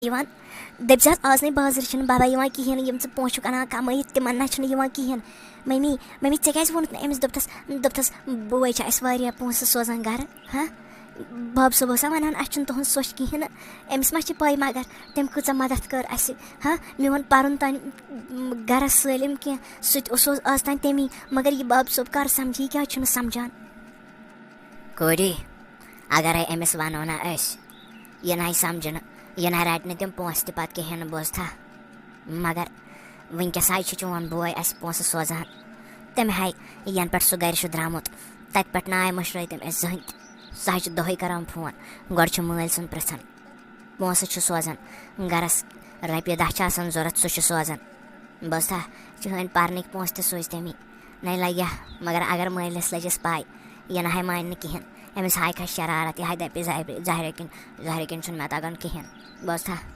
यवान दपस आज नहीं बाजार छन बाबा यवान कहें यम चे पोशुक अना कमायित तिमन ना छन यवान कहें मम्मी मम्मी ऐ क्या वोनुत अमिस दोपतस बोय अस वारिया पोस सोजान घर हाँ बाब सोब वन अस तुहद सोच कहें अमिस मा पै मगर तम कूचा मदद कर अस हाँ मोन पुन तान गरस सलम कह सह आज तान तमी मगर यह बाब सोब कर समझी क्या समझान कोरी अगर अमिस वनो ना यह ना समझन यह ना रट तम पोस पे कहें बोज था मगर वनकस चोन बोय अस पोस सोजान तम हाय यन पे सह गर द्रामुत तत पे नाय मशर तम जहन सह दोहे करान फोन गोड मल सुन पृछन पोस सोजान गरस रपे 10 जरूरत सह सोजान बोज था चहन पर्न पोस तो सोच तमी नहीं लगे मगर अगर मलिस लजस पाई यह ना मान कहें अमिस हाय खा शरारत यह दपे जहर किन मे तगान कहें बोज था।